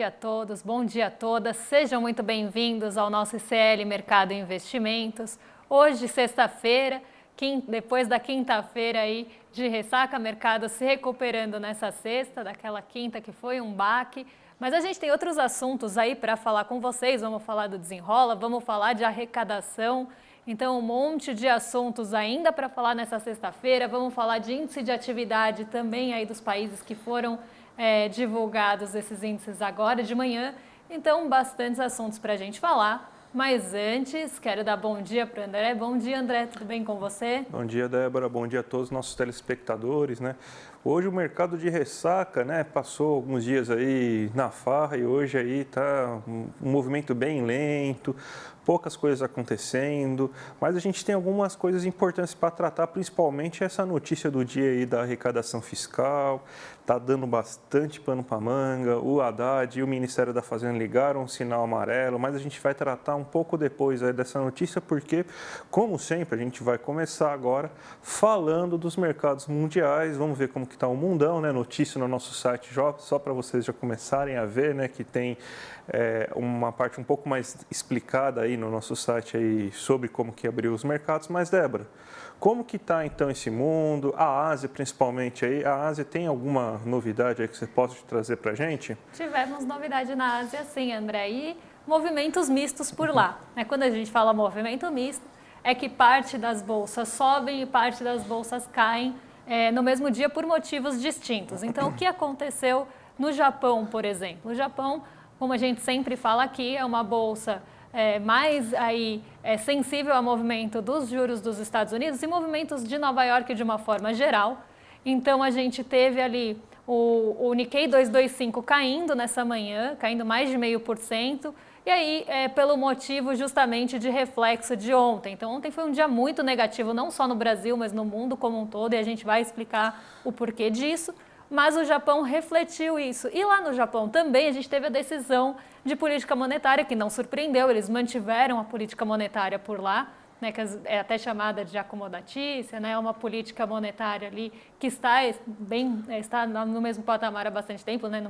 dia a todos, bom dia a todas. Sejam muito bem-vindos ao nosso ICL Mercado e Investimentos. Hoje, sexta-feira, depois da quinta-feira aí de ressaca, mercado se recuperando nessa sexta, daquela quinta que foi um baque. Mas a gente tem outros assuntos aí para falar com vocês. Vamos falar do desenrola, vamos falar de arrecadação. Então, um monte de assuntos ainda para falar nessa sexta-feira. Vamos falar de índice de atividade também aí dos países que foram divulgados esses índices agora de manhã. Então, bastantes assuntos para a gente falar. Mas antes, quero dar bom dia para o André. Bom dia, André, tudo bem com você? Bom dia, Débora. Bom dia a todos os nossos telespectadores, né? Hoje o mercado de ressaca, né, passou alguns dias aí na farra e hoje aí tá um movimento bem lento, poucas coisas acontecendo, mas a gente tem algumas coisas importantes para tratar, principalmente essa notícia do dia aí da arrecadação fiscal, tá dando bastante pano para manga, o Haddad e o Ministério da Fazenda ligaram um sinal amarelo, mas a gente vai tratar um pouco depois aí dessa notícia, porque, como sempre, a gente vai começar agora falando dos mercados mundiais. Vamos ver como que está o mundão, né? Notícia no nosso site, só para vocês já começarem a ver, né? Que tem uma parte um pouco mais explicada aí no nosso site aí sobre como que abriu os mercados. Mas, Débora, como que está então esse mundo? A Ásia, principalmente aí. A Ásia tem alguma novidade aí que você possa trazer para a gente? Tivemos novidade na Ásia, sim, André. E movimentos mistos por lá. Quando a gente fala movimento misto, é que parte das bolsas sobem e parte das bolsas caem no mesmo dia por motivos distintos. Então, o que aconteceu no Japão, por exemplo? O Japão, como a gente sempre fala aqui, é uma bolsa mais aí, sensível ao movimento dos juros dos Estados Unidos e movimentos de Nova York de uma forma geral. Então, a gente teve ali o Nikkei 225 caindo nessa manhã, caindo mais de 0,5%. E aí, pelo motivo justamente de reflexo de ontem. Então, ontem foi um dia muito negativo, não só no Brasil, mas no mundo como um todo, e a gente vai explicar o porquê disso. Mas o Japão refletiu isso. E lá no Japão também a gente teve a decisão de política monetária, que não surpreendeu, eles mantiveram a política monetária por lá, né, que é até chamada de acomodatícia, né, uma política monetária ali que está no mesmo patamar há bastante tempo, né,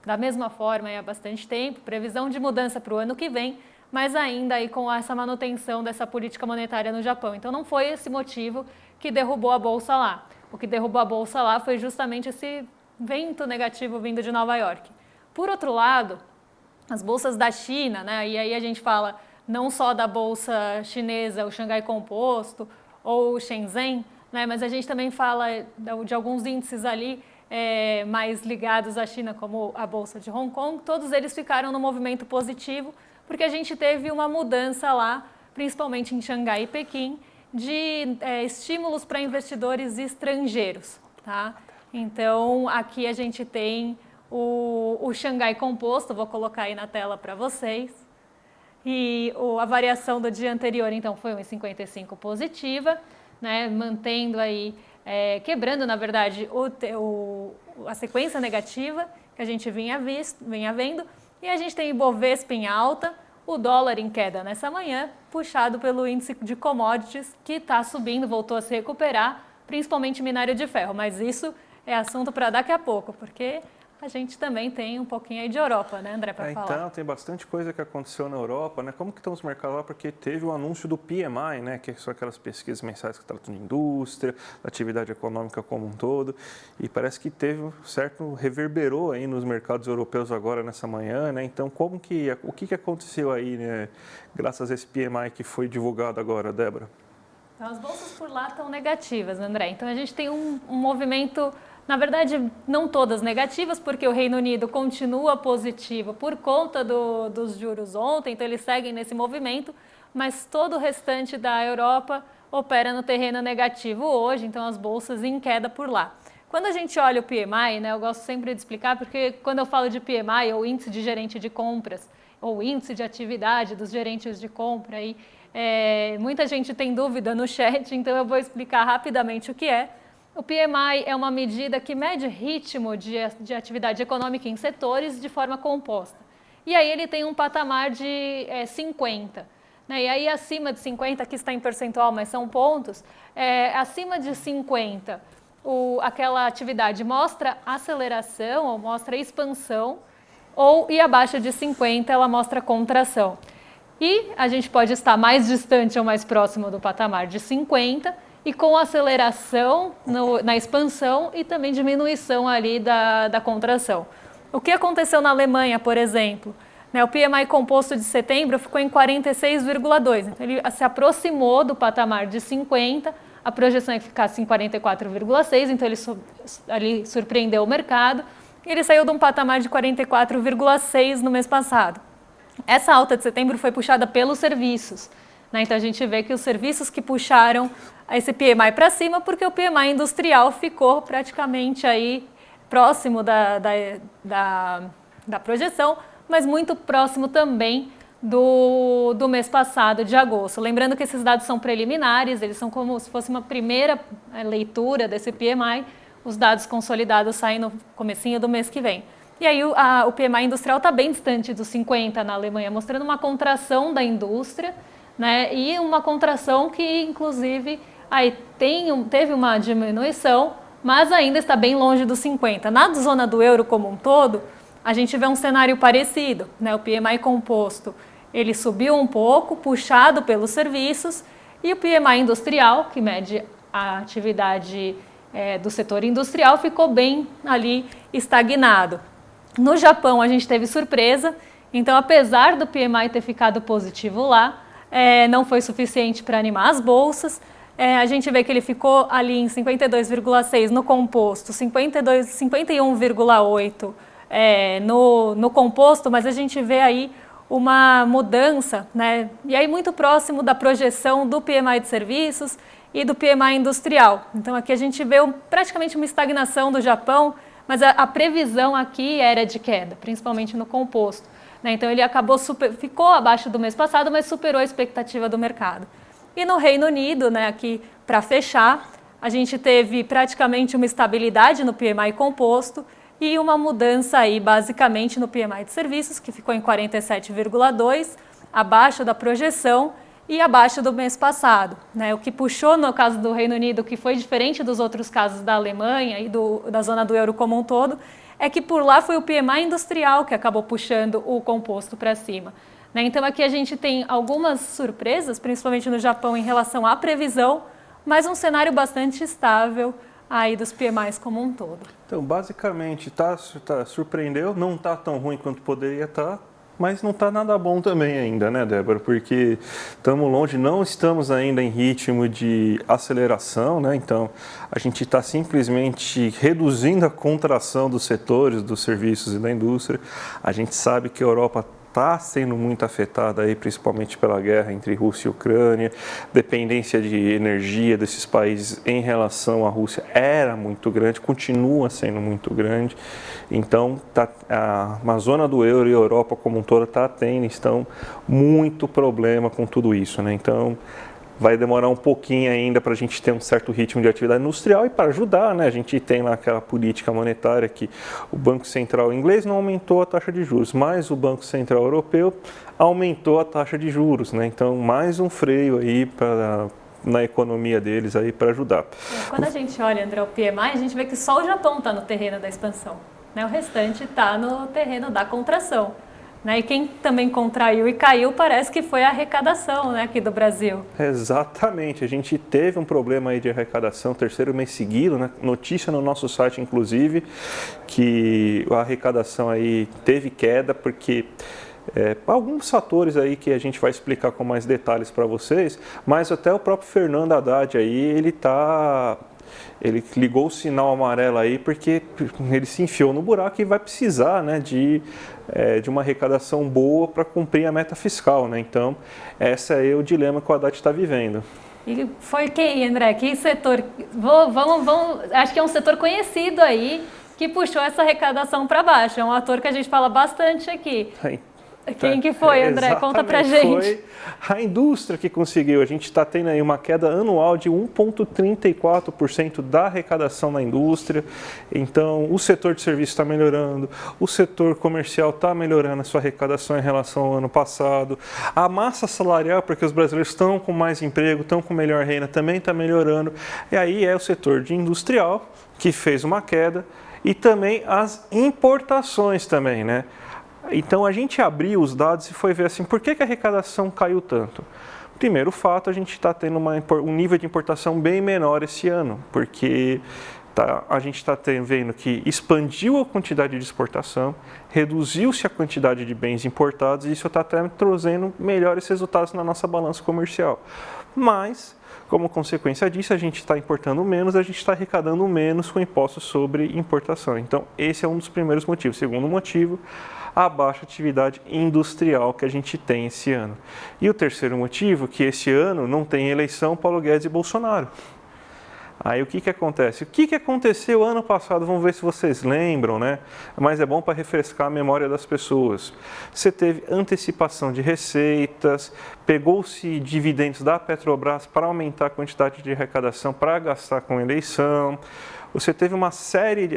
da mesma forma há bastante tempo, previsão de mudança para o ano que vem, mas ainda aí com essa manutenção dessa política monetária no Japão. Então não foi esse motivo que derrubou a bolsa lá. O que derrubou a bolsa lá foi justamente esse vento negativo vindo de Nova York. Por outro lado, as bolsas da China, né, e aí a gente fala não só da bolsa chinesa, o Xangai Composto ou o Shenzhen, né, mas a gente também fala de alguns índices ali mais ligados à China, como a bolsa de Hong Kong. Todos eles ficaram no movimento positivo, porque a gente teve uma mudança lá, principalmente em Xangai e Pequim, de estímulos para investidores estrangeiros, tá? Então, aqui a gente tem o Xangai Composto, vou colocar aí na tela para vocês. E a variação do dia anterior, então, foi 1,55 positiva, né, mantendo aí, quebrando, na verdade, a sequência negativa que a gente vinha vendo. E a gente tem Ibovespa em alta, o dólar em queda nessa manhã, puxado pelo índice de commodities, que está subindo, voltou a se recuperar, principalmente minério de ferro. Mas isso é assunto para daqui a pouco, porque a gente também tem um pouquinho aí de Europa, né, André, para falar. Então, tem bastante coisa que aconteceu na Europa, né? Como que estão os mercados lá? Porque teve o anúncio do PMI, né? Que são aquelas pesquisas mensais que tratam de indústria, da atividade econômica como um todo. E parece que teve um certo reverberou aí nos mercados europeus agora nessa manhã, né? Então, o que aconteceu aí, né? Graças a esse PMI que foi divulgado agora, Débora? Então, as bolsas por lá estão negativas, André. Então, a gente tem um movimento. Na verdade, não todas negativas, porque o Reino Unido continua positivo por conta dos juros ontem, então eles seguem nesse movimento, mas todo o restante da Europa opera no terreno negativo hoje, então as bolsas em queda por lá. Quando a gente olha o PMI, né, eu gosto sempre de explicar, porque quando eu falo de PMI, ou índice de gerente de compras, ou índice de atividade dos gerentes de compra, aí, muita gente tem dúvida no chat, então eu vou explicar rapidamente o que é. O PMI é uma medida que mede ritmo de atividade econômica em setores de forma composta. E aí ele tem um patamar de 50. Né? E aí acima de 50, aqui está em percentual, mas são pontos, acima de 50, aquela atividade mostra aceleração ou mostra expansão e abaixo de 50 ela mostra contração. E a gente pode estar mais distante ou mais próximo do patamar de 50 e com aceleração na expansão e também diminuição ali da contração. O que aconteceu na Alemanha, por exemplo? O PMI composto de setembro ficou em 46,2, então ele se aproximou do patamar de 50, a projeção é que ficasse em 44,6, então ele surpreendeu o mercado, e ele saiu de um patamar de 44,6 no mês passado. Essa alta de setembro foi puxada pelos serviços, então a gente vê que os serviços que puxaram esse PMI para cima, porque o PMI industrial ficou praticamente aí próximo da projeção, mas muito próximo também do mês passado, de agosto. Lembrando que esses dados são preliminares, eles são como se fosse uma primeira leitura desse PMI, os dados consolidados saem no comecinho do mês que vem. E aí o PMI industrial está bem distante dos 50 na Alemanha, mostrando uma contração da indústria, e uma contração que, inclusive, aí teve uma diminuição, mas ainda está bem longe dos 50. Na zona do euro como um todo, a gente vê um cenário parecido, o PMI composto, ele subiu um pouco, puxado pelos serviços, e o PMI industrial, que mede a atividade do setor industrial, ficou bem ali estagnado. No Japão, a gente teve surpresa, então, apesar do PMI ter ficado positivo lá, não foi suficiente para animar as bolsas. A gente vê que ele ficou ali em 52,6 no composto, 51,8 no composto, mas a gente vê aí uma mudança, e aí muito próximo da projeção do PMI de serviços e do PMI industrial. Então aqui a gente vê praticamente uma estagnação do Japão, mas a previsão aqui era de queda, principalmente no composto. Então ele ficou abaixo do mês passado, mas superou a expectativa do mercado. E no Reino Unido, aqui para fechar, a gente teve praticamente uma estabilidade no PMI composto e uma mudança aí basicamente no PMI de serviços, que ficou em 47,2, abaixo da projeção e abaixo do mês passado. O que puxou no caso do Reino Unido, que foi diferente dos outros casos da Alemanha e da zona do euro como um todo, é que por lá foi o PMI industrial que acabou puxando o composto para cima. Então aqui a gente tem algumas surpresas, principalmente no Japão em relação à previsão, mas um cenário bastante estável aí dos PMIs como um todo. Então, basicamente, surpreendeu, não está tão ruim quanto poderia estar, mas não está nada bom também ainda, né, Débora? Porque estamos longe, não estamos ainda em ritmo de aceleração, Então, a gente está simplesmente reduzindo a contração dos setores, dos serviços e da indústria. A gente sabe que a Europa está sendo muito afetada aí, principalmente pela guerra entre Rússia e Ucrânia. Dependência de energia desses países em relação à Rússia era muito grande, continua sendo muito grande. Então, a zona do euro e a Europa como um todo estão muito problema com tudo isso, Então, vai demorar um pouquinho ainda para a gente ter um certo ritmo de atividade industrial e para ajudar, A gente tem lá aquela política monetária que o Banco Central inglês não aumentou a taxa de juros, mas o Banco Central Europeu aumentou a taxa de juros, Então, mais um freio aí na economia deles aí para ajudar. Quando a gente olha, André, o PMI, a gente vê que só o Japão está no terreno da expansão, O restante está no terreno da contração. E quem também contraiu e caiu parece que foi a arrecadação aqui do Brasil. Exatamente, a gente teve um problema aí de arrecadação, terceiro mês seguido, Notícia no nosso site, inclusive, que a arrecadação aí teve queda, porque alguns fatores aí que a gente vai explicar com mais detalhes para vocês, mas até o próprio Fernando Haddad aí, ele ligou o sinal amarelo aí porque ele se enfiou no buraco e vai precisar de uma arrecadação boa para cumprir a meta fiscal. Então, esse é o dilema que o Haddad está vivendo. E foi quem, André? Que setor? Acho que é um setor conhecido aí que puxou essa arrecadação para baixo. É um ator que a gente fala bastante aqui. Quem que foi, André? Exatamente. Conta pra gente. Foi a indústria que conseguiu. A gente está tendo aí uma queda anual de 1,34% da arrecadação na indústria. Então, o setor de serviços está melhorando, o setor comercial está melhorando a sua arrecadação em relação ao ano passado. A massa salarial, porque os brasileiros estão com mais emprego, estão com melhor renda, também está melhorando. E aí é o setor de industrial que fez uma queda e também as importações também, Então, a gente abriu os dados e foi ver assim, por que a arrecadação caiu tanto? Primeiro fato, a gente está tendo um nível de importação bem menor esse ano, porque a gente está vendo que expandiu a quantidade de exportação, reduziu-se a quantidade de bens importados e isso está até trazendo melhores resultados na nossa balança comercial. Mas, como consequência disso, a gente está importando menos, a gente está arrecadando menos com impostos sobre importação. Então, esse é um dos primeiros motivos. Segundo motivo, a baixa atividade industrial que a gente tem esse ano. E o terceiro motivo, que esse ano não tem eleição Paulo Guedes e Bolsonaro. Aí o que acontece? O que aconteceu ano passado? Vamos ver se vocês lembram, né? Mas é bom para refrescar a memória das pessoas. Você teve antecipação de receitas, pegou-se dividendos da Petrobras para aumentar a quantidade de arrecadação para gastar com eleição. Você teve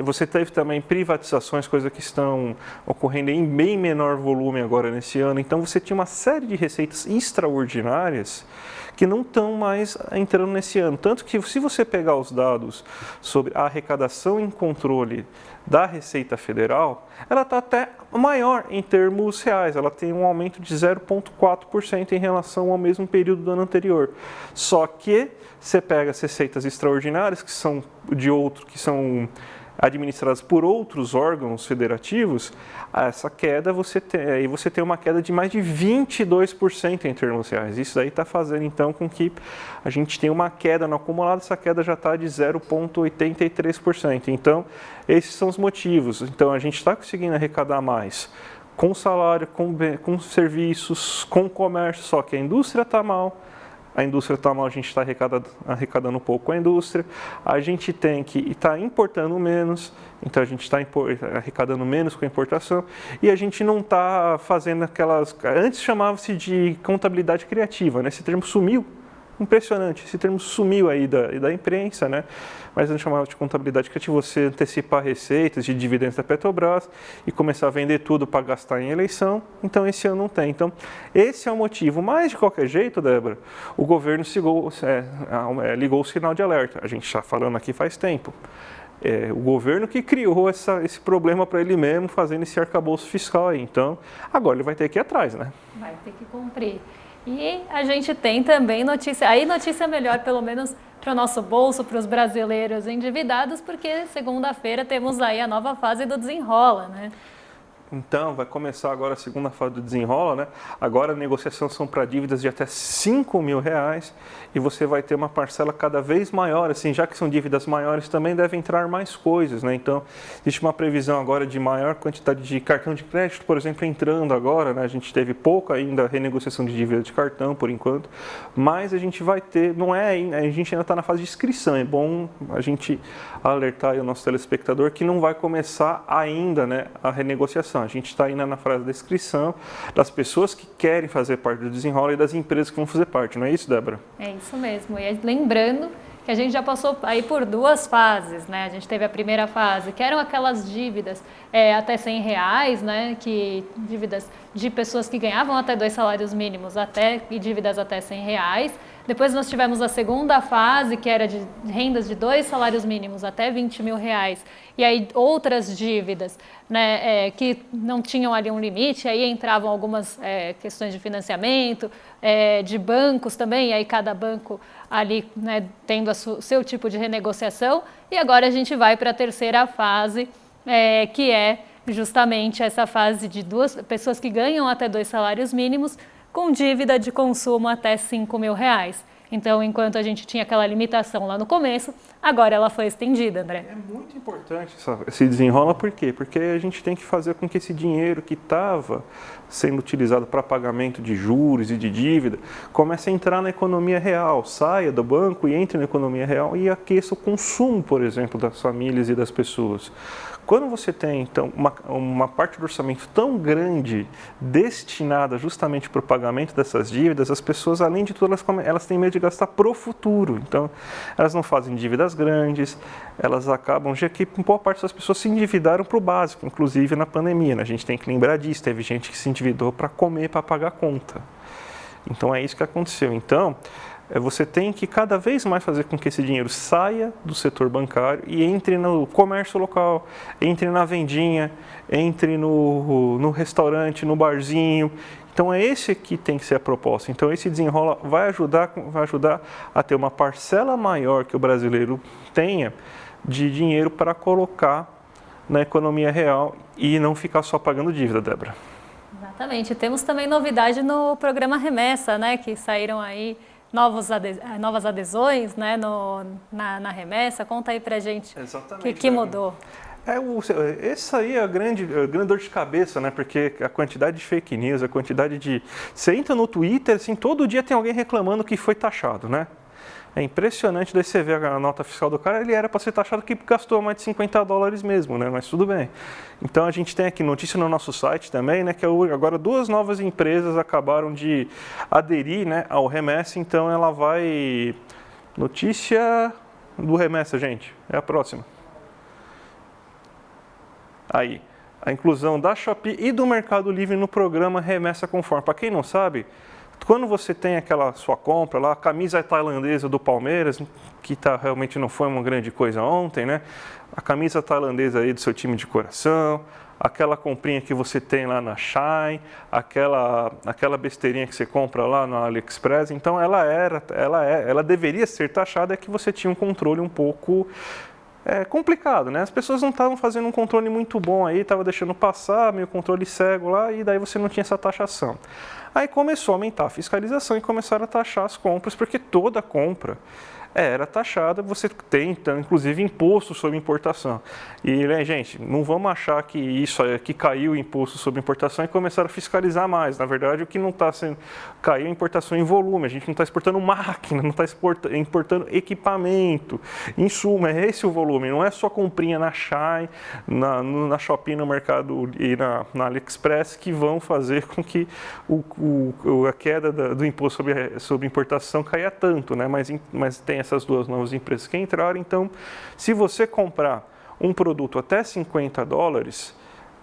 você teve também privatizações, coisas que estão ocorrendo em bem menor volume agora nesse ano. Então você tinha uma série de receitas extraordinárias que não estão mais entrando nesse ano. Tanto que se você pegar os dados sobre a arrecadação em controle da Receita Federal, ela está até maior em termos reais, ela tem um aumento de 0,4% em relação ao mesmo período do ano anterior. Só que você pega as receitas extraordinárias, que são que são administradas por outros órgãos federativos, essa queda você tem uma queda de mais de 22% em termos reais. Isso aí está fazendo então com que a gente tenha uma queda no acumulado, essa queda já está de 0,83%. Então, esses são os motivos. Então, a gente está conseguindo arrecadar mais com salário, com serviços, com comércio, só que a indústria está mal. A indústria está mal, a gente está arrecadando um pouco com a indústria. A gente tem que estar importando menos, então a gente está arrecadando menos com a importação. E a gente não está fazendo aquelas... Antes chamava-se de contabilidade criativa, né? Esse termo sumiu. Impressionante, esse termo sumiu aí da imprensa, né? Mas a gente chamava de contabilidade criativa, você antecipar receitas de dividendos da Petrobras e começar a vender tudo para gastar em eleição. Então, esse ano não tem. Então, esse é o motivo. Mas, de qualquer jeito, Débora, o governo ligou o sinal de alerta. A gente está falando aqui faz tempo. O governo que criou esse problema para ele mesmo, fazendo esse arcabouço fiscal aí. Então, agora ele vai ter que ir atrás, né? Vai ter que cumprir. E a gente tem também notícia melhor, pelo menos para o nosso bolso, para os brasileiros endividados, porque segunda-feira temos aí a nova fase do Desenrola, né? Então, vai começar agora a segunda fase do Desenrola, né? Agora a negociação são para dívidas de até R$5.000 e você vai ter uma parcela cada vez maior, assim, já que são dívidas maiores, também deve entrar mais coisas, né? Então, existe uma previsão agora de maior quantidade de cartão de crédito, por exemplo, entrando agora, né? A gente teve pouco ainda renegociação de dívida de cartão, por enquanto, mas a gente vai ter, a gente ainda está na fase de inscrição, é bom a gente alertar aí o nosso telespectador que não vai começar ainda, né, a renegociação. A gente está ainda na fase da inscrição das pessoas que querem fazer parte do Desenrola e das empresas que vão fazer parte, não é isso, Débora? É isso mesmo. E lembrando que a gente já passou aí por duas fases, né? A gente teve a primeira fase, que eram aquelas dívidas até R$100, né? Dívidas de pessoas que ganhavam até 2 salários mínimos e dívidas até R$100. Depois nós tivemos a segunda fase, que era de rendas de 2 salários mínimos até R$20.000. E aí outras dívidas, né, que não tinham ali um limite, aí entravam algumas questões de financiamento, de bancos também, e aí cada banco ali, né, tendo o seu tipo de renegociação. E agora a gente vai para a terceira fase, que é justamente essa fase de pessoas que ganham até 2 salários mínimos, com dívida de consumo até R$5.000. Então, enquanto a gente tinha aquela limitação lá no começo, agora ela foi estendida, André. É muito importante esse Desenrola, por quê? Porque a gente tem que fazer com que esse dinheiro que estava sendo utilizado para pagamento de juros e de dívida comece a entrar na economia real, saia do banco e entre na economia real e aqueça o consumo, por exemplo, das famílias e das pessoas. Quando você tem, então, uma parte do orçamento tão grande destinada justamente para o pagamento dessas dívidas, as pessoas, além de tudo, elas têm medo de gastar pro futuro. Então, elas não fazem dívidas grandes, elas acabam, já que boa parte das pessoas se endividaram para o básico, inclusive na pandemia, né? A gente tem que lembrar disso, teve gente que se endividou para comer, para pagar a conta. Então, é isso que aconteceu. Então, você tem que cada vez mais fazer com que esse dinheiro saia do setor bancário e entre no comércio local, entre na vendinha, entre no restaurante, no barzinho. Então é esse que tem que ser a proposta. Então esse desenrola vai ajudar a ter uma parcela maior que o brasileiro tenha de dinheiro para colocar na economia real e não ficar só pagando dívida, Débora. Exatamente. Temos também novidade no programa Remessa, né, que saíram aí novas adesões, né, na remessa. Conta aí pra gente o que mudou. Essa aí é a grande dor de cabeça, né? Porque a quantidade de fake news, a quantidade de... Você entra no Twitter, assim, todo dia tem alguém reclamando que foi taxado, né? É impressionante, daí você vê a nota fiscal do cara, ele era para ser taxado que gastou mais de $50 mesmo, né? Mas tudo bem. Então a gente tem aqui notícia no nosso site também, né? Que agora 2 novas empresas acabaram de aderir, né, ao Remessa, então ela vai... Notícia do Remessa, gente, é a próxima. Aí, a inclusão da Shopee e do Mercado Livre no programa Remessa Conforme. Para quem não sabe, quando você tem aquela sua compra lá, a camisa tailandesa do Palmeiras, que realmente não foi uma grande coisa ontem, né? A camisa tailandesa aí do seu time de coração, aquela comprinha que você tem lá na Shein, aquela besteirinha que você compra lá no AliExpress, então ela deveria ser taxada, é que você tinha um controle um pouco... complicado, né? As pessoas não estavam fazendo um controle muito bom aí, estavam deixando passar, meio controle cego lá, e daí você não tinha essa taxação. Aí começou a aumentar a fiscalização e começaram a taxar as compras, porque toda compra era taxada, você tem, então, inclusive, imposto sobre importação. E, né, gente, não vamos achar que isso que caiu o imposto sobre importação e começaram a fiscalizar mais. Na verdade, o que não está sendo... Caiu a importação em volume, a gente não está exportando máquina, não está importando equipamento, insumo, é esse o volume, não é só comprinha na Shein, na Shopee, no Mercado e na AliExpress que vão fazer com que a queda do imposto sobre importação caia tanto, né? Mas tem essas 2 novas empresas que entraram, então se você comprar um produto até $50,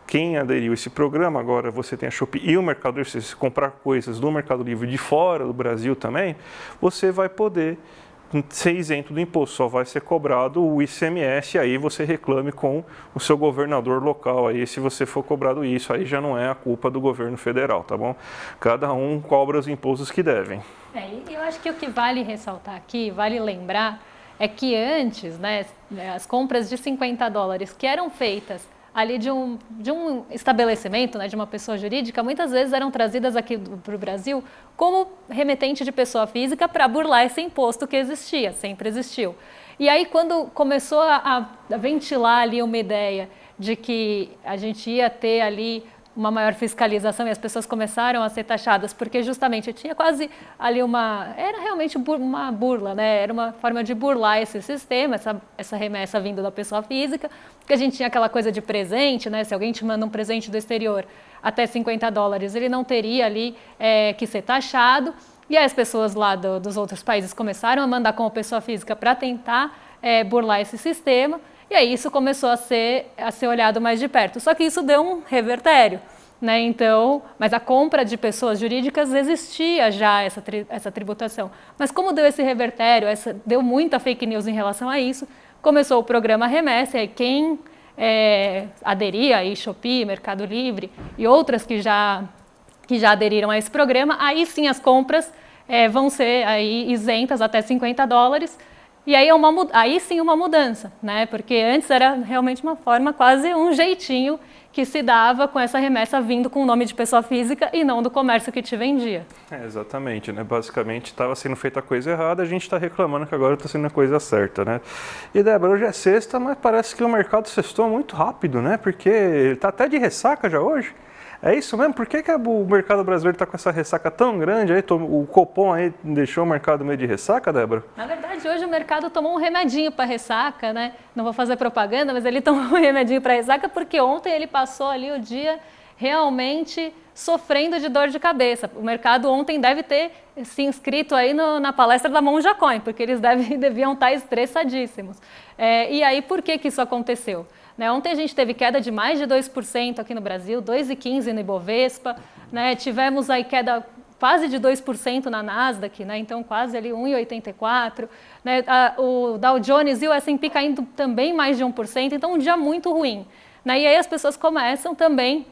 quem aderiu a esse programa, agora você tem a Shopee e o Mercado Livre, se você comprar coisas do Mercado Livre de fora do Brasil também, você vai poder ser isento do imposto, só vai ser cobrado o ICMS, aí você reclame com o seu governador local, aí se você for cobrado isso, aí já não é a culpa do governo federal, tá bom? Cada um cobra os impostos que devem. E eu acho que o que vale ressaltar aqui, vale lembrar, é que antes, né, as compras de $50 que eram feitas ali de um estabelecimento, né, de uma pessoa jurídica, muitas vezes eram trazidas aqui para o Brasil como remetente de pessoa física para burlar esse imposto que existia, sempre existiu. E aí, quando começou a ventilar ali uma ideia de que a gente ia ter ali uma maior fiscalização e as pessoas começaram a ser taxadas, porque justamente tinha quase ali era realmente uma burla, né? Era uma forma de burlar esse sistema, essa remessa vindo da pessoa física, porque a gente tinha aquela coisa de presente, né? Se alguém te manda um presente do exterior até $50, ele não teria ali que ser taxado, e aí as pessoas lá dos outros países começaram a mandar como pessoa física para tentar burlar esse sistema. E aí isso começou a ser olhado mais de perto. Só que isso deu um revertério, né? Então, mas a compra de pessoas jurídicas existia já essa tributação. Mas como deu esse revertério, deu muita fake news em relação a isso, começou o programa Remessa, e quem aderia aí, Shopee, Mercado Livre e outras que já aderiram a esse programa, aí sim as compras vão ser aí isentas até $50. E aí sim uma mudança, né? Porque antes era realmente uma forma, quase um jeitinho que se dava com essa remessa vindo com o nome de pessoa física e não do comércio que te vendia. Exatamente, né? Basicamente estava sendo feita a coisa errada, a gente está reclamando que agora está sendo a coisa certa, né? E Débora, hoje é sexta, mas parece que o mercado sextou muito rápido, né? Porque ele está até de ressaca já hoje. É isso mesmo? Por que o mercado brasileiro está com essa ressaca tão grande? Aí, o Copom aí deixou o mercado meio de ressaca, Débora? Na verdade, hoje o mercado tomou um remedinho para ressaca, né? Não vou fazer propaganda, mas ele tomou um remedinho para ressaca porque ontem ele passou ali o dia realmente sofrendo de dor de cabeça. O mercado ontem deve ter se inscrito aí na palestra da Monja Coin, porque eles deviam estar estressadíssimos. E aí, por que isso aconteceu? Ontem a gente teve queda de mais de 2% aqui no Brasil, 2,15% no Ibovespa, né? Tivemos aí queda quase de 2% na Nasdaq, né? Então quase ali 1,84%, né? O Dow Jones e o S&P caindo também mais de 1%, então um dia muito ruim, né? E aí as pessoas começam também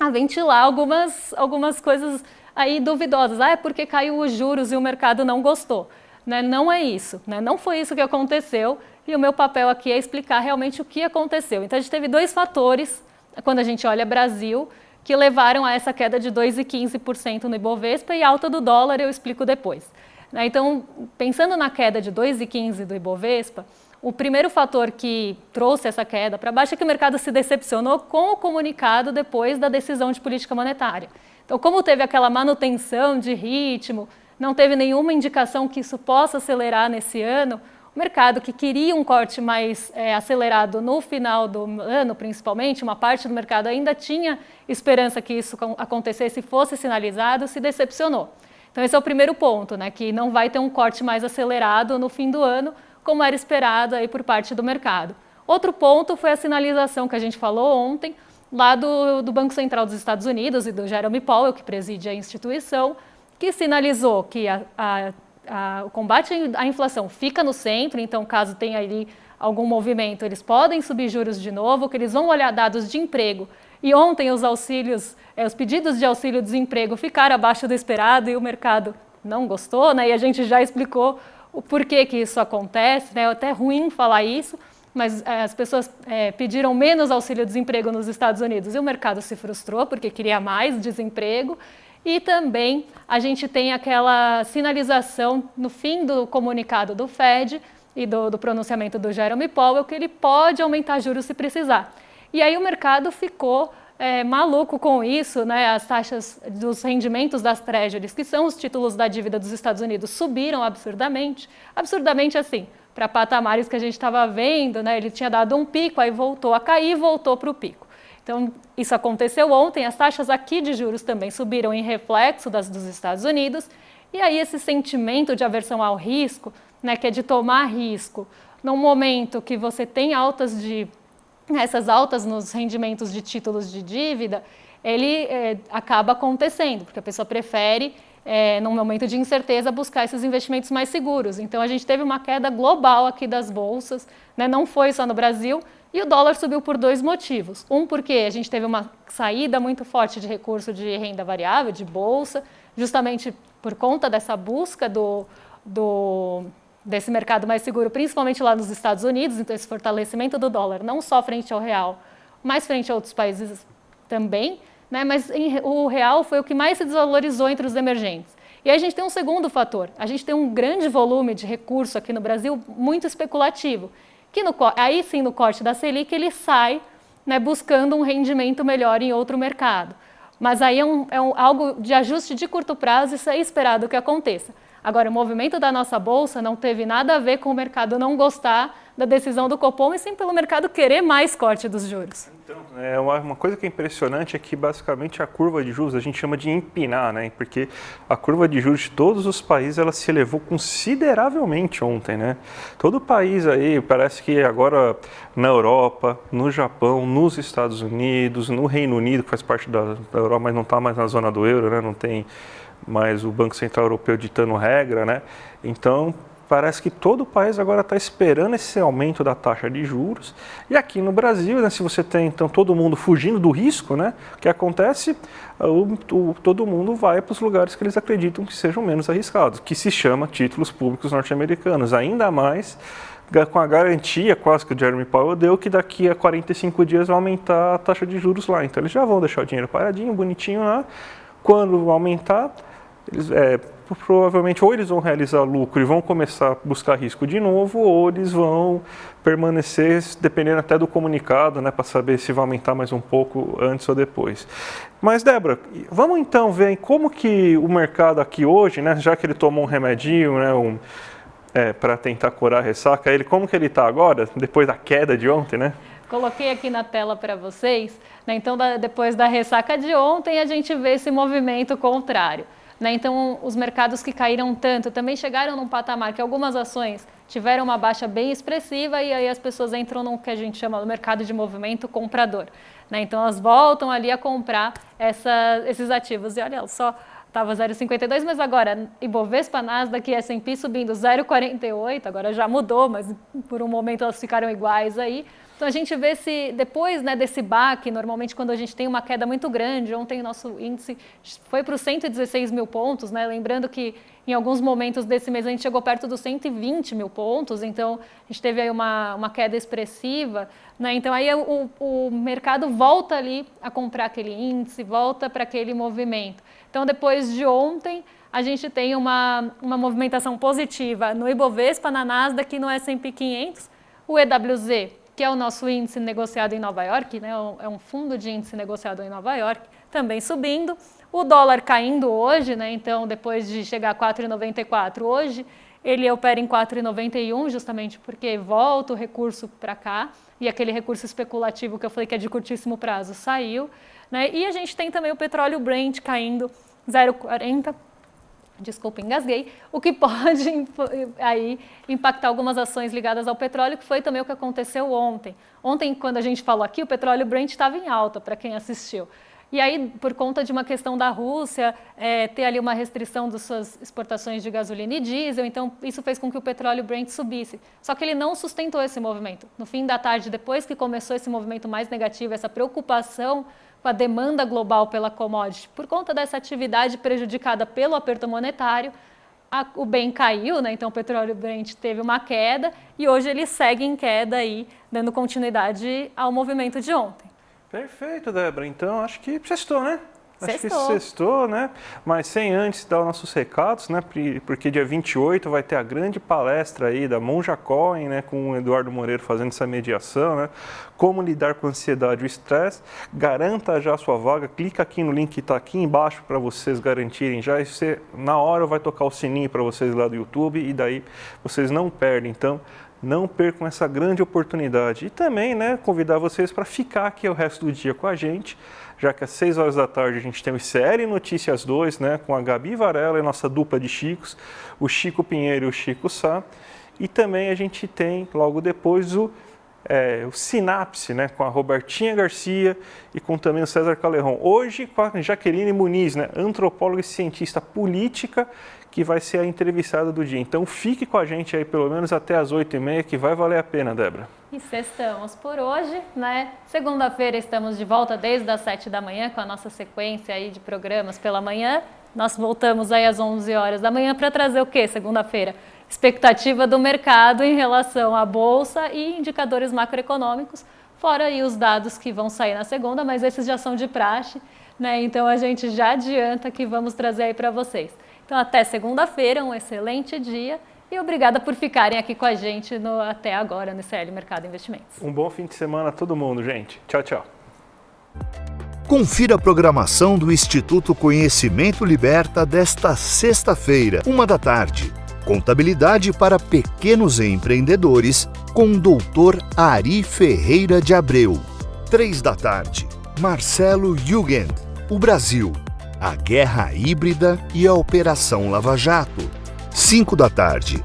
a ventilar algumas coisas aí duvidosas. É porque caiu os juros e o mercado não gostou. Né? Não é isso, né? Não foi isso que aconteceu e o meu papel aqui é explicar realmente o que aconteceu. Então a gente teve 2 fatores, quando a gente olha Brasil, que levaram a essa queda de 2,15% no Ibovespa e alta do dólar, eu explico depois. Né? Então, pensando na queda de 2,15% do Ibovespa, o primeiro fator que trouxe essa queda para baixo é que o mercado se decepcionou com o comunicado depois da decisão de política monetária. Então, como teve aquela manutenção de ritmo, não teve nenhuma indicação que isso possa acelerar nesse ano, o mercado que queria um corte mais acelerado no final do ano, principalmente, uma parte do mercado ainda tinha esperança que isso acontecesse e fosse sinalizado, se decepcionou. Então, esse é o primeiro ponto, né, que não vai ter um corte mais acelerado no fim do ano, como era esperado aí por parte do mercado. Outro ponto foi a sinalização que a gente falou ontem, lá do Banco Central dos Estados Unidos e do Jerome Powell, que preside a instituição, que sinalizou que o combate à inflação fica no centro, então caso tenha ali algum movimento, eles podem subir juros de novo, que eles vão olhar dados de emprego. E ontem os pedidos de auxílio-desemprego ficaram abaixo do esperado e o mercado não gostou, né? E a gente já explicou o porquê que isso acontece, né? É até ruim falar isso, mas as pessoas pediram menos auxílio-desemprego nos Estados Unidos e o mercado se frustrou porque queria mais desemprego. E também a gente tem aquela sinalização no fim do comunicado do Fed e do pronunciamento do Jerome Powell que ele pode aumentar juros se precisar. E aí o mercado ficou maluco com isso, né? As taxas dos rendimentos das treasuries, que são os títulos da dívida dos Estados Unidos, subiram absurdamente assim, para patamares que a gente estava vendo, né? Ele tinha dado um pico, aí voltou a cair e voltou para o pico. Então, isso aconteceu ontem, as taxas aqui de juros também subiram em reflexo das dos Estados Unidos, e aí esse sentimento de aversão ao risco, né, que é de tomar risco, num momento que você tem essas altas nos rendimentos de títulos de dívida, ele acaba acontecendo, porque a pessoa prefere, num momento de incerteza, buscar esses investimentos mais seguros. Então, a gente teve uma queda global aqui das bolsas, né, não foi só no Brasil, e o dólar subiu por 2 motivos. Um, porque a gente teve uma saída muito forte de recurso de renda variável, de bolsa, justamente por conta dessa busca desse mercado mais seguro, principalmente lá nos Estados Unidos. Então, esse fortalecimento do dólar, não só frente ao real, mas frente a outros países também, né? Mas o real foi o que mais se desvalorizou entre os emergentes. E aí a gente tem um segundo fator. A gente tem um grande volume de recurso aqui no Brasil, muito especulativo, que aí sim no corte da Selic ele sai, né, buscando um rendimento melhor em outro mercado. Mas aí é algo de ajuste de curto prazo, isso é esperado que aconteça. Agora, o movimento da nossa bolsa não teve nada a ver com o mercado não gostar da decisão do Copom, e sim pelo mercado querer mais corte dos juros. Então, uma coisa que é impressionante é que basicamente a curva de juros a gente chama de empinar, né? Porque a curva de juros de todos os países ela se elevou consideravelmente ontem, né? Todo país aí, parece que agora na Europa, no Japão, nos Estados Unidos, no Reino Unido, que faz parte da Europa, mas não está mais na zona do euro, né? Não tem mais o Banco Central Europeu ditando regra, né? Então, parece que todo o país agora está esperando esse aumento da taxa de juros. E aqui no Brasil, né, se você tem então todo mundo fugindo do risco, né, o que acontece? Todo mundo vai para os lugares que eles acreditam que sejam menos arriscados, que se chama títulos públicos norte-americanos. Ainda mais com a garantia quase que o Jerome Powell deu que daqui a 45 dias vai aumentar a taxa de juros lá. Então eles já vão deixar o dinheiro paradinho, bonitinho lá. Quando aumentar, eles provavelmente ou eles vão realizar lucro e vão começar a buscar risco de novo, ou eles vão permanecer, dependendo até do comunicado, né, para saber se vai aumentar mais um pouco antes ou depois. Mas, Débora, vamos então ver como que o mercado aqui hoje, né, já que ele tomou um remedinho, né, para tentar curar a ressaca, como que ele está agora, depois da queda de ontem, né? Coloquei aqui na tela para vocês, né, então depois da ressaca de ontem a gente vê esse movimento contrário. Né? Então, os mercados que caíram tanto também chegaram num patamar que algumas ações tiveram uma baixa bem expressiva e aí as pessoas entram no que a gente chama de mercado de movimento comprador. Né? Então, elas voltam ali a comprar esses ativos. E olha só, estava 0,52, mas agora Ibovespa, Nasdaq e S&P subindo 0,48, agora já mudou, mas por um momento elas ficaram iguais aí. Então a gente vê se depois, né, desse baque, normalmente quando a gente tem uma queda muito grande, ontem o nosso índice foi para os 116 mil pontos, né, lembrando que em alguns momentos desse mês a gente chegou perto dos 120 mil pontos, então a gente teve aí uma queda expressiva, né, então aí o mercado volta ali a comprar aquele índice, volta para aquele movimento. Então depois de ontem a gente tem uma movimentação positiva no Ibovespa, na Nasdaq e no S&P 500, o EWZ, que é o nosso índice negociado em Nova York, né, é um fundo de índice negociado em Nova York, também subindo. O dólar caindo hoje, né, então depois de chegar a 4,94 hoje, ele opera em 4,91 justamente porque volta o recurso para cá e aquele recurso especulativo que eu falei que é de curtíssimo prazo saiu, né, e a gente tem também o petróleo Brent caindo 0,40. Desculpa, engasguei, o que pode aí impactar algumas ações ligadas ao petróleo, que foi também o que aconteceu ontem. Ontem, quando a gente falou aqui, o petróleo Brent estava em alta, para quem assistiu. E aí, por conta de uma questão da Rússia, ter ali uma restrição das suas exportações de gasolina e diesel, então isso fez com que o petróleo Brent subisse. Só que ele não sustentou esse movimento. No fim da tarde, depois que começou esse movimento mais negativo, essa preocupação com a demanda global pela commodity, por conta dessa atividade prejudicada pelo aperto monetário, o bem caiu, né? Então o petróleo Brent teve uma queda e hoje ele segue em queda aí, dando continuidade ao movimento de ontem. Perfeito, Débora. Então acho que sextou, né? Acho que Sextou. sextou, né? Mas sem antes dar os nossos recados, né? Porque dia 28 vai ter a grande palestra aí da Monja Coin, né? Com o Eduardo Moreira fazendo essa mediação, né? Como lidar com a ansiedade e o estresse. Garanta já a sua vaga. Clica aqui no link que está aqui embaixo para vocês garantirem já. E você, na hora vai tocar o sininho para vocês lá do YouTube e daí vocês não perdem. Então, não percam essa grande oportunidade. E também, né, convidar vocês para ficar aqui o resto do dia com a gente, já que às 6 horas da tarde a gente tem o ICL Notícias 2, né, com a Gabi Varela e nossa dupla de Chicos, o Chico Pinheiro e o Chico Sá. E também a gente tem, logo depois, o Sinapse, né, com a Robertinha Garcia e com também o César Calerron. Hoje com a Jaqueline Muniz, né, antropóloga e cientista política, que vai ser a entrevistada do dia. Então fique com a gente aí pelo menos até as 8h30, que vai valer a pena, Débora. E sextamos por hoje, né? Segunda-feira estamos de volta desde as 7 da manhã com a nossa sequência aí de programas pela manhã. Nós voltamos aí às 11 horas da manhã para trazer o quê? Segunda-feira? Expectativa do mercado em relação à Bolsa e indicadores macroeconômicos, fora aí os dados que vão sair na segunda, mas esses já são de praxe, né? Então a gente já adianta que vamos trazer aí para vocês. Então até segunda-feira, um excelente dia e obrigada por ficarem aqui com a gente até agora no ICL Mercado Investimentos. Um bom fim de semana a todo mundo, gente. Tchau, tchau. Confira a programação do Instituto Conhecimento Liberta desta sexta-feira, 13h. Contabilidade para pequenos empreendedores com o Dr. Ari Ferreira de Abreu. 15h, Marcelo Jugend, o Brasil, a guerra híbrida e a Operação Lava Jato. 17h,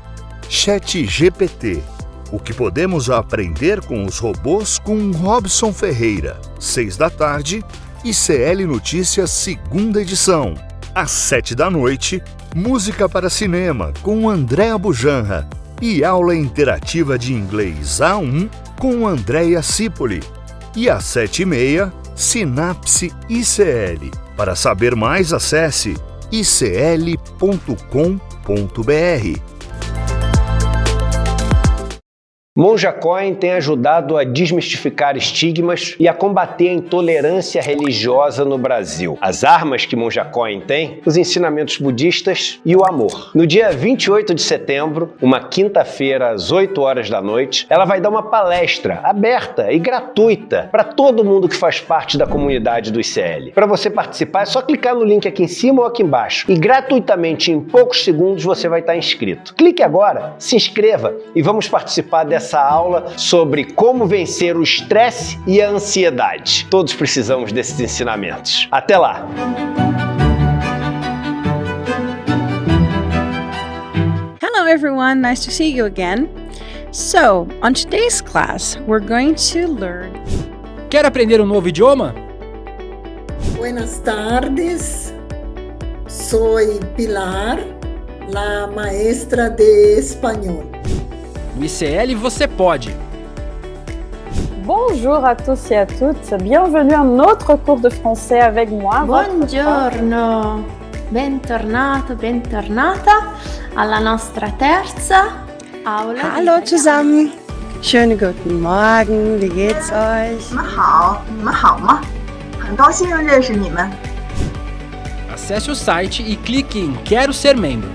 ChatGPT, o que podemos aprender com os robôs com Robson Ferreira. 18h, ICL Notícias, segunda edição. Às 19h, Música para Cinema, com Andréa Bujanra. E aula interativa de inglês A1, com Andréia Cipoli. E às 7h30, Sinapse ICL. Para saber mais, acesse icl.com.br. Monja Coin tem ajudado a desmistificar estigmas e a combater a intolerância religiosa no Brasil. As armas que Monja Coin tem, os ensinamentos budistas e o amor. No dia 28 de setembro, uma quinta-feira às 8 horas da noite, ela vai dar uma palestra aberta e gratuita para todo mundo que faz parte da comunidade do ICL. Para você participar é só clicar no link aqui em cima ou aqui embaixo e gratuitamente em poucos segundos você vai estar inscrito. Clique agora, se inscreva e vamos participar dessa aula sobre como vencer o estresse e a ansiedade. Todos precisamos desses ensinamentos. Até lá! Hello everyone, nice to see you again. So, on today's class, we're going to learn... Quer aprender um novo idioma? Buenas tardes. soy Pilar, la maestra de espanhol. No ICL você pode. Bonjour à tous et à toutes, bienvenue à un autre cours de français avec moi. Buongiorno, bentornato, bentornata alla nostra terza aula. Hallo zusammen. Schönen guten Morgen, wie geht's euch? 你们好，你们好吗？很高兴又认识你们。Acesse o site e clique em Quero Ser Membro.